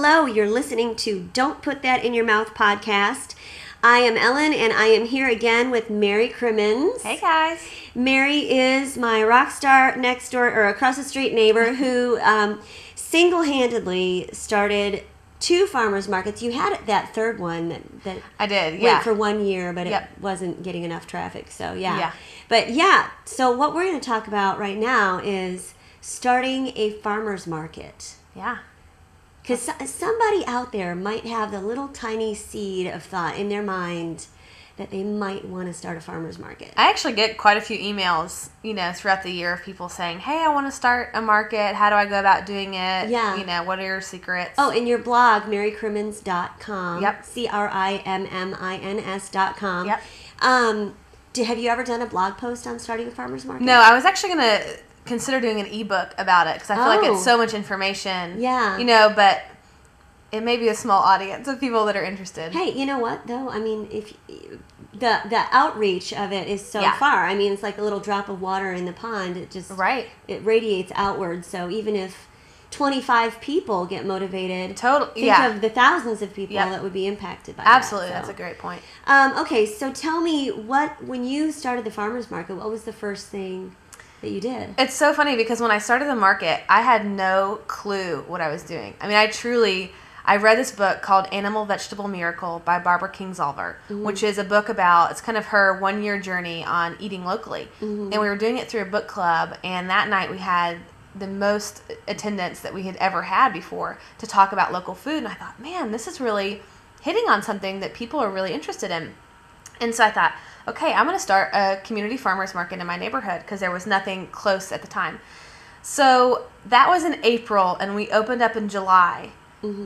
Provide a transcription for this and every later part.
Hello, you're listening to Don't Put That in Your Mouth podcast. I am Ellen, and I am here again with Mary Crimmins. Hey, guys. Mary is my rock star next door, or across the street neighbor, who single-handedly started 2 farmers markets. You had that third one that I did, went for 1 year, but Yep. it wasn't getting enough traffic, so yeah. Yeah. But yeah, so what we're going to talk about right now is starting a farmer's market. Yeah. Because somebody out there might have the little tiny seed of thought in their mind that they might want to start a farmer's market. I actually get quite a few emails, throughout the year of people saying, hey, I want to start a market. How do I go about doing it? Yeah. What are your secrets? Oh, and your blog, marycrimmins.com. Yep. CRIMMINS.com. Yep. Have you ever done a blog post on starting a farmer's market? No, I was actually going to consider doing an ebook about it because I feel like Oh. it's so much information. Yeah. But it may be a small audience of people that are interested. Hey, you know what, though? I mean, if the outreach of it is so Yeah. far. I mean, it's like a little drop of water in the pond. It just Right. It radiates outward. So even if 25 people get motivated, think of the thousands of people Yep. that would be impacted by Absolutely. that. That's a great point. Okay, so tell me, when you started the farmer's market, what was the first thing that you did? It's so funny because when I started the market, I had no clue what I was doing. I mean, I read this book called Animal Vegetable Miracle by Barbara Kingsolver, which is a book about, it's kind of her 1-year journey on eating locally. And we were doing it through a book club, and that night we had the most attendance that we had ever had before to talk about local food. And I thought, man, this is really hitting on something that people are really interested in. And so I thought, okay, I'm going to start a community farmers market in my neighborhood because there was nothing close at the time. So that was in April, and we opened up in July.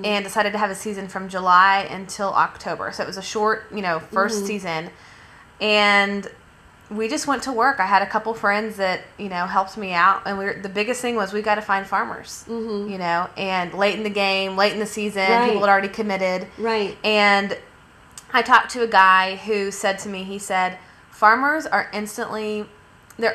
And decided to have a season from July until October. So it was a short, first season. And we just went to work. I had a couple friends that, helped me out. And the biggest thing was we got to find farmers, and late in the game, late in the season, people had already committed. Right. And I talked to a guy who said to me, he said, farmers are instantly...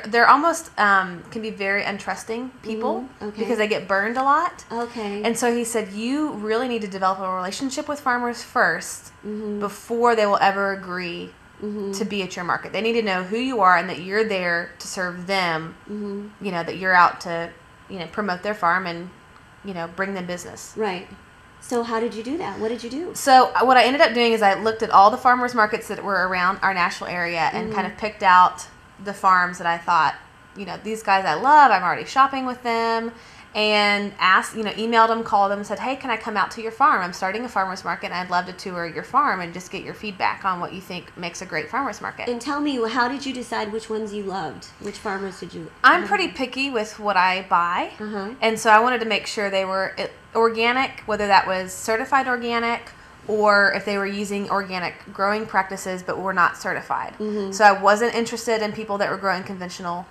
They're almost can be very untrusting people because they get burned a lot. Okay. And so he said, you really need to develop a relationship with farmers first before they will ever agree to be at your market. They need to know who you are and that you're there to serve them, that you're out to, promote their farm and, bring them business. Right. So how did you do that? What did you do? So what I ended up doing is I looked at all the farmers markets that were around our Nashville area and kind of picked out the farms that I thought, these guys I love, I'm already shopping with them, and asked, emailed them, called them, and said, hey, can I come out to your farm? I'm starting a farmer's market, and I'd love to tour your farm and just get your feedback on what you think makes a great farmer's market. And tell me, how did you decide which ones you loved? Which farmers did you... I'm pretty picky with what I buy, and so I wanted to make sure they were organic, whether that was certified organic, or if they were using organic growing practices but were not certified. So I wasn't interested in people that were growing conventional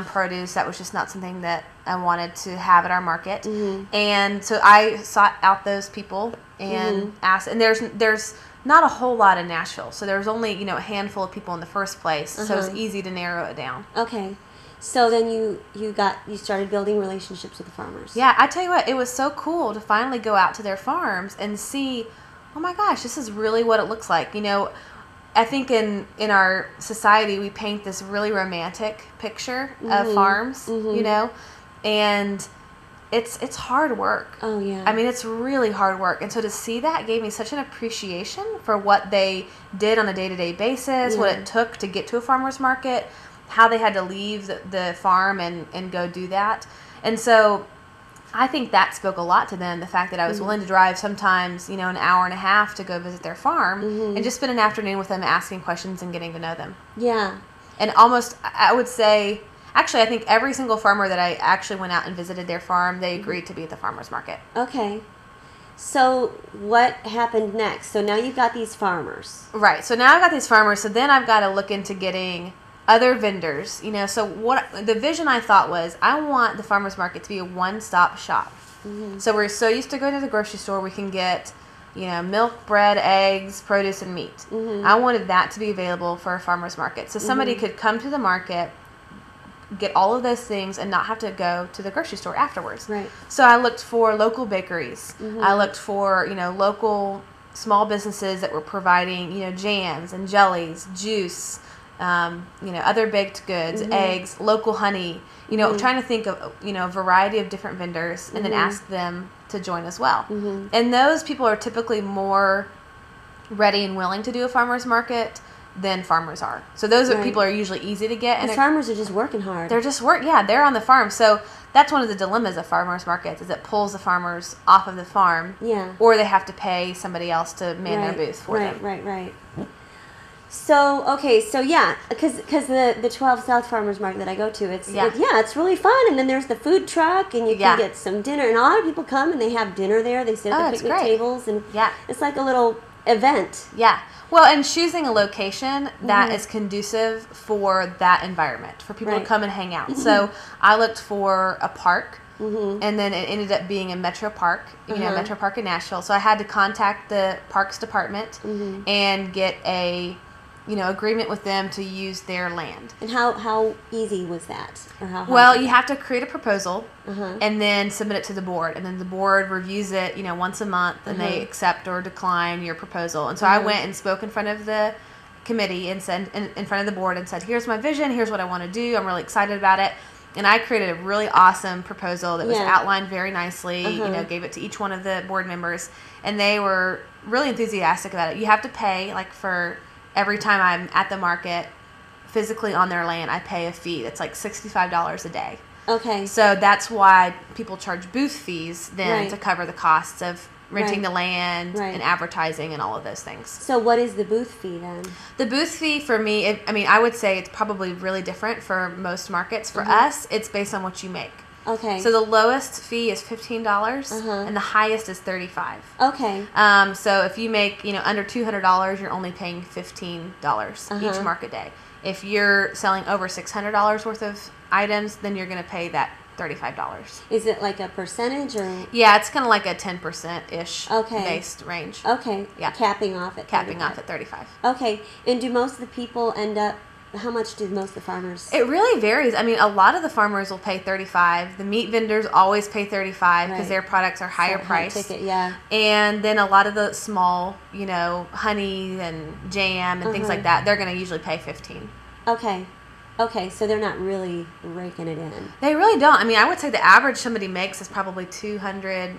produce. That was just not something that I wanted to have at our market. And so I sought out those people and asked, and there's not a whole lot in Nashville, so there's only a handful of people in the first place, so it's easy to narrow it down. Okay. So then you started building relationships with the farmers. Yeah, I tell you what, it was so cool to finally go out to their farms and see, oh my gosh, this is really what it looks like. I think in our society we paint this really romantic picture of farms, and it's hard work. Oh yeah. I mean, it's really hard work. And so to see that gave me such an appreciation for what they did on a day-to-day basis, what it took to get to a farmer's market, how they had to leave the farm and go do that. And so I think that spoke a lot to them, the fact that I was willing to drive sometimes, an hour and a half to go visit their farm and just spend an afternoon with them asking questions and getting to know them. Yeah. And almost, I would say, actually, I think every single farmer that I actually went out and visited their farm, they agreed to be at the farmer's market. Okay. So what happened next? So now you've got these farmers. Right. So now I've got these farmers, so then I've got to look into getting other vendors, so what the vision I thought was, I want the farmer's market to be a one-stop shop. So we're so used to going to the grocery store, we can get, milk, bread, eggs, produce, and meat. I wanted that to be available for a farmer's market. So somebody could come to the market, get all of those things and not have to go to the grocery store afterwards. Right. So I looked for local bakeries. I looked for, local small businesses that were providing, jams and jellies, juice, other baked goods, eggs, local honey, trying to think of, a variety of different vendors and then ask them to join as well. And those people are typically more ready and willing to do a farmer's market than farmers are. So those people are usually easy to get. And farmers are just working hard. They're just they're on the farm. So that's one of the dilemmas of farmers markets, is it pulls the farmers off of the farm. Yeah. Or they have to pay somebody else to man their booth for them. Right. So, because the 12 South Farmers Market that I go to, it's really fun. And then there's the food truck, and you can get some dinner. And a lot of people come, and they have dinner there. They sit at the picnic tables, and it's like a little event. Yeah. Well, and choosing a location that is conducive for that environment, for people to come and hang out. So I looked for a park, and then it ended up being a Metro Park, Metro Park in Nashville. So I had to contact the Parks Department and get a agreement with them to use their land. And how easy was that? Or how hard? Well, you have to create a proposal and then submit it to the board. And then the board reviews it, once a month, and they accept or decline your proposal. And so I went and spoke in front of the committee and said, in front of the board, and said, here's my vision, here's what I want to do, I'm really excited about it. And I created a really awesome proposal that was outlined very nicely, gave it to each one of the board members. And they were really enthusiastic about it. You have to pay, for every time I'm at the market physically on their land, I pay a fee that's like $65 a day. Okay. So that's why people charge booth fees then to cover the costs of renting the land and advertising and all of those things. So what is the booth fee then? The booth fee for me, I would say it's probably really different for most markets. For us, it's based on what you make. Okay. So the lowest fee is $15, and the highest is $35. Okay. So if you make under $200, you're only paying $15 each market day. If you're selling over $600 worth of items, then you're going to pay that $35. Is it like a percentage or? Yeah, it's kind of like a 10%-ish based range. Okay. Yeah. Capping off at 35. Okay. And do most of the people end up? How much do most of the farmers? It really varies. A lot of the farmers will pay $35. The meat vendors always pay $35 because their products are higher priced. Ticket, yeah. And then a lot of the small, honey and jam and things like that, they're going to usually pay $15. Okay, so they're not really raking it in. They really don't. I would say the average somebody makes is probably $200,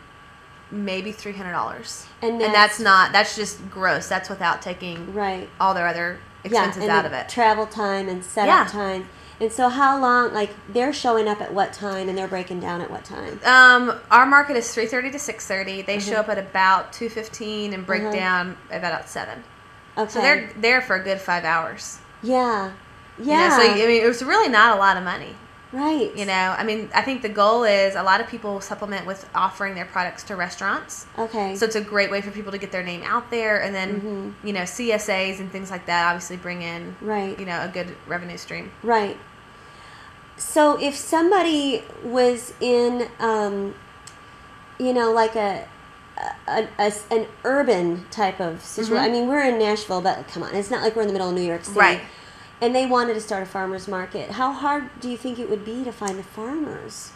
maybe $300. And that's just gross. That's without taking all their other expenses out of it. Travel time and setup time. And so how long, they're showing up at what time and they're breaking down at what time? Our market is 3:30 to 6:30. They show up at about 2:15 and break down about 7. Okay. So they're there for a good 5 hours. Yeah. So it was really not a lot of money. Right. I think the goal is a lot of people supplement with offering their products to restaurants. Okay. So it's a great way for people to get their name out there, and then CSAs and things like that obviously bring in a good revenue stream. Right. So if somebody was in like an urban type of situation. We're in Nashville, but come on, it's not like we're in the middle of New York City. Right. And they wanted to start a farmer's market. How hard do you think it would be to find the farmers?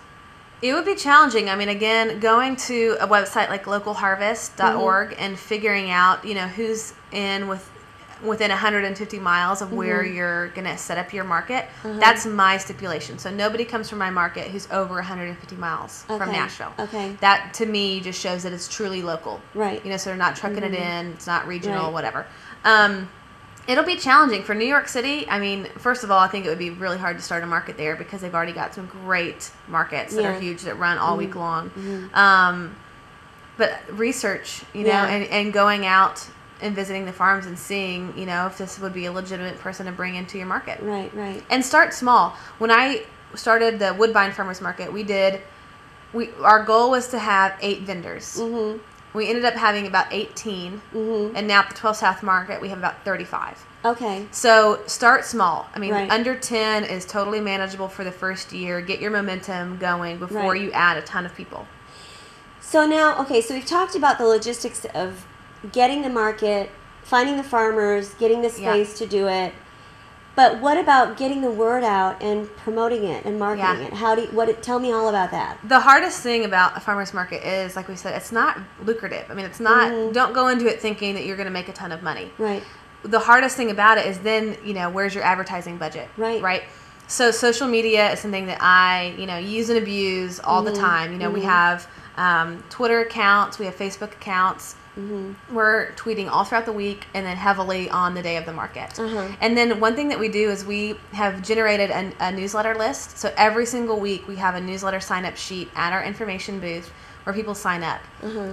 It would be challenging. Again, going to a website like localharvest.org and figuring out, who's within 150 miles of where you're going to set up your market. That's my stipulation. So nobody comes from my market who's over 150 miles from Nashville. Okay. That, to me, just shows that it's truly local. Right. So they're not trucking it in. It's not regional, whatever. It'll be challenging for New York City. First of all, I think it would be really hard to start a market there because they've already got some great markets that are huge that run all week long. But research, and going out and visiting the farms and seeing, if this would be a legitimate person to bring into your market. Right. And start small. When I started the Woodbine Farmers Market, our goal was to have 8 vendors. We ended up having about 18, and now at the 12 South Market, we have about 35. Okay. So start small. Under 10 is totally manageable for the first year. Get your momentum going before you add a ton of people. So now, so we've talked about the logistics of getting the market, finding the farmers, getting the space to do it. But what about getting the word out and promoting it and marketing it? Tell me all about that. The hardest thing about a farmer's market is, like we said, it's not lucrative. I mean, it's not, don't go into it thinking that you're going to make a ton of money. Right. The hardest thing about it is then, where's your advertising budget? Right. So social media is something that I, use and abuse all the time. We have Twitter accounts, we have Facebook accounts. We're tweeting all throughout the week and then heavily on the day of the market. And then one thing that we do is we have generated a newsletter list. So every single week we have a newsletter sign-up sheet at our information booth where people sign up.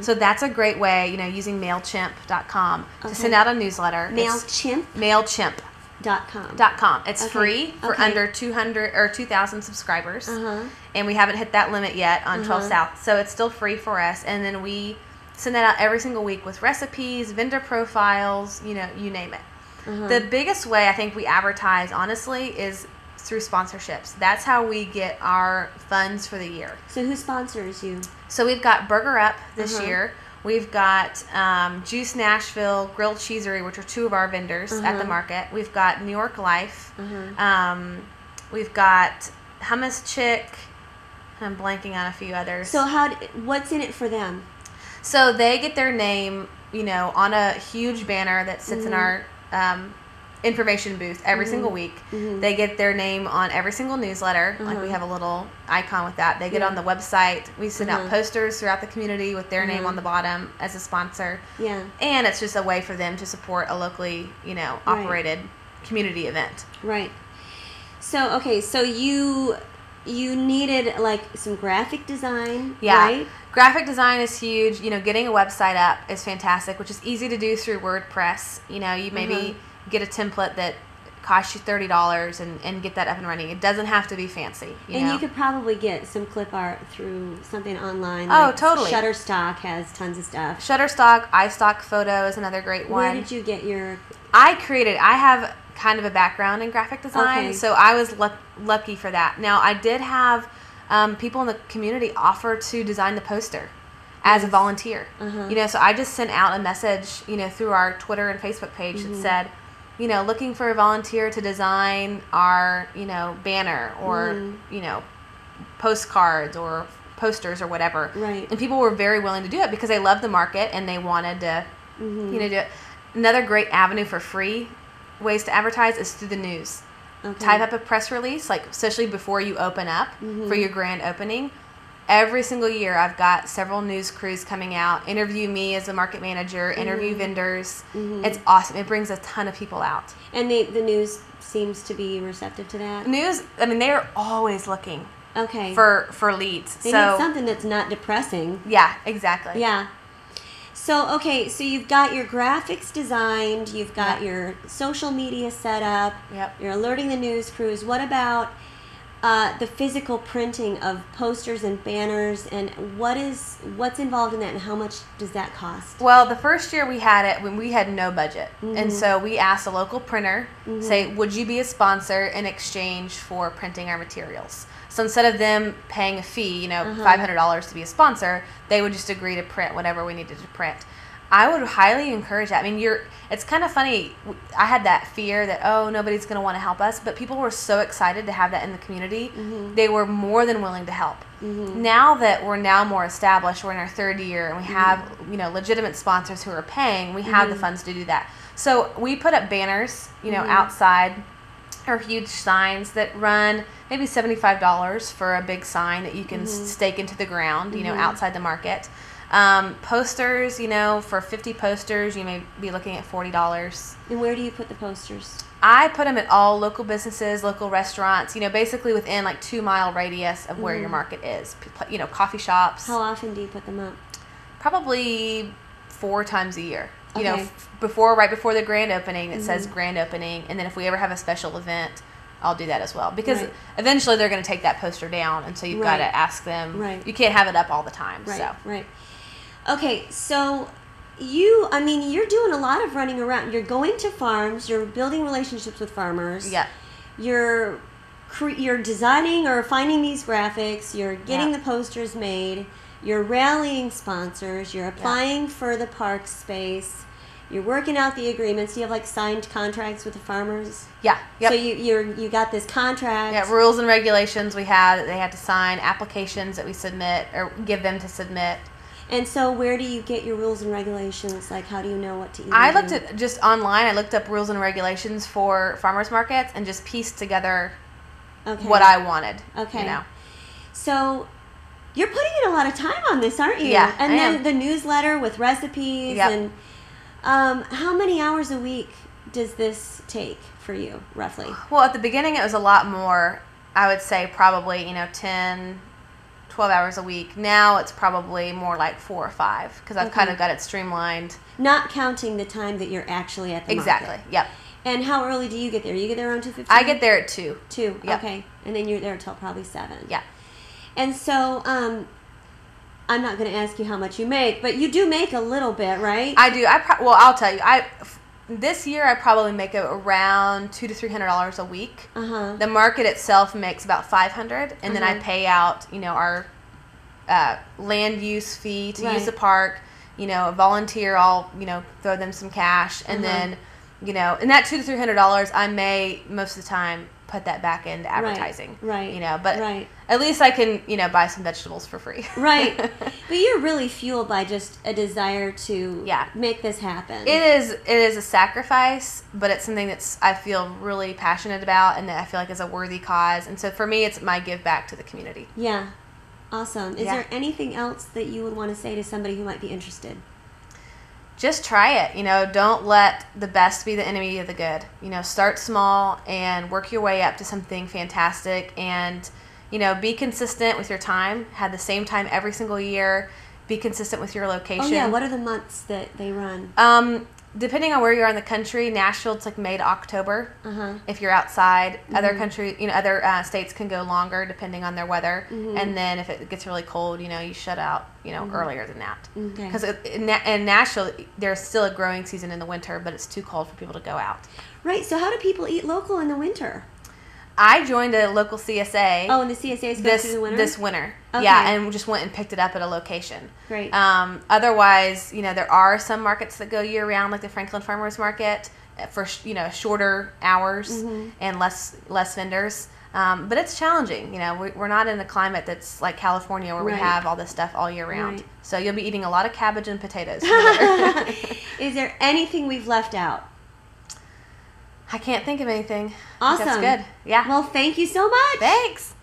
So that's a great way, using MailChimp.com to send out a newsletter. MailChimp? MailChimp.com. It's free for under 200 or 2,000 subscribers. And we haven't hit that limit yet on 12 South. So it's still free for us. And then we send that out every single week with recipes, vendor profiles, you name it. The biggest way I think we advertise, honestly, is through sponsorships. That's how we get our funds for the year. So who sponsors you? So we've got Burger Up this year. We've got Juice Nashville, Grilled Cheesery, which are two of our vendors at the market. We've got New York Life. We've got Hummus Chick. I'm blanking on a few others. So what's in it for them? So they get their name, on a huge banner that sits in our information booth every single week. They get their name on every single newsletter. Like we have a little icon with that. They get on the website. We send out posters throughout the community with their name on the bottom as a sponsor. Yeah. And it's just a way for them to support a locally, operated community event. Right. So, okay, so you needed like some graphic design, right? Graphic design is huge. Getting a website up is fantastic, which is easy to do through WordPress. You maybe get a template that costs you $30 and get that up and running. It doesn't have to be fancy. And you could probably get some clip art through something online. Oh, totally. Shutterstock has tons of stuff. Shutterstock, iStock Photo is another great one. Where did you get your... I have kind of a background in graphic design, so I was lucky for that. Now, I did have people in the community offer to design the poster as a volunteer. So I just sent out a message, through our Twitter and Facebook page that said, looking for a volunteer to design our, banner or, postcards or posters or whatever. Right. And people were very willing to do it because they loved the market and they wanted to, do it. Another great avenue for free ways to advertise is through the news. Type up a press release, like especially before you open up for your grand opening. Every single year, I've got several news crews coming out, interview me as a market manager, interview vendors. It's awesome. It brings a ton of people out. And the news seems to be receptive to that? News, they're always looking for leads. They need something that's not depressing. Yeah, exactly. Yeah. So, okay, so you've got your graphics designed, you've got your social media set up, you're alerting the news crews. What about the physical printing of posters and banners, and what's involved in that, and how much does that cost? Well, the first year we had it, when we had no budget, and so we asked a local printer, say, would you be a sponsor in exchange for printing our materials? So instead of them paying a fee, $500 to be a sponsor, they would just agree to print whatever we needed to print. I would highly encourage that. It's kind of funny. I had that fear that, nobody's going to want to help us, but people were so excited to have that in the community. They were more than willing to help. Now that we're more established, we're in our third year, and we have, legitimate sponsors who are paying, we have the funds to do that. So we put up banners, outside, or huge signs that run maybe $75 for a big sign that you can stake into the ground, outside the market. Posters, for 50 posters, you may be looking at $40. And where do you put the posters? I put them at all local businesses, local restaurants, basically within like 2-mile radius of where your market is. Coffee shops. How often do you put them up? Probably 4 times a year. Okay. Right before the grand opening, it says grand opening, and then if we ever have a special event, I'll do that as well, because eventually they're going to take that poster down, and so you've got to ask them. Right. You can't have it up all the time. Right. So. Right. Okay, so you're doing a lot of running around. You're going to farms. You're building relationships with farmers. Yeah. You're designing or finding these graphics. You're getting the posters made. You're rallying sponsors. You're applying for the park space. You're working out the agreements. Do you have like signed contracts with the farmers? Yeah. Yep. So you got this contract. Yeah, rules and regulations we had that they had to sign, applications that we submit or give them to submit. And so where do you get your rules and regulations? Like, how do you know what to eat? I looked at just online. I looked up rules and regulations for farmers markets and just pieced together what I wanted. Okay. You know. So you're putting in a lot of time on this, aren't you? Yeah. And then the newsletter with recipes. Yep. And how many hours a week does this take for you, roughly? Well, at the beginning it was a lot more. I would say probably 10, 12 hours a week. Now it's probably more like 4 or 5 because I've kind of got it streamlined. Not counting the time that you're actually at the market. Exactly. Yep. And how early do you get there? You get there around 2:15? I get there at 2. 2. Yep. Okay. And then you're there until probably 7. Yeah. And so I'm not going to ask you how much you make, but you do make a little bit, right? I do. Well, I'll tell you. This year I probably make around $200 to $300 a week. The market itself makes about $500, and then I pay out our land use fee to use the park. A volunteer, I'll throw them some cash, and then and that $200 to $300 I may most of the time put that back into advertising. Right. But at least I can buy some vegetables for free. Right. But you're really fueled by just a desire to make this happen. It is a sacrifice, but it's something that's I feel really passionate about and that I feel like is a worthy cause. And so for me, it's my give back to the community. Yeah. Awesome. Is there anything else that you would want to say to somebody who might be interested? Just try it. Don't let the best be the enemy of the good. Start small and work your way up to something fantastic, and be consistent with your time. Have the same time every single year. Be consistent with your location. Oh yeah, what are the months that they run? Depending on where you are in the country, Nashville, it's like May to October. If you're outside, other country, other states can go longer depending on their weather. And then if it gets really cold, you shut out, earlier than that. Because in Nashville, there's still a growing season in the winter, but it's too cold for people to go out. Right. So how do people eat local in the winter? I joined a local CSA. Oh, and the CSA is going through the winter? This winter. Okay. Yeah, and just went and picked it up at a location. Great. Otherwise, there are some markets that go year-round, like the Franklin Farmers Market, for shorter hours and less vendors. But it's challenging. We're not in a climate that's like California where we have all this stuff all year round. Right. So you'll be eating a lot of cabbage and potatoes. Is there anything we've left out? I can't think of anything. Awesome. That's good. Yeah. Well, thank you so much. Thanks.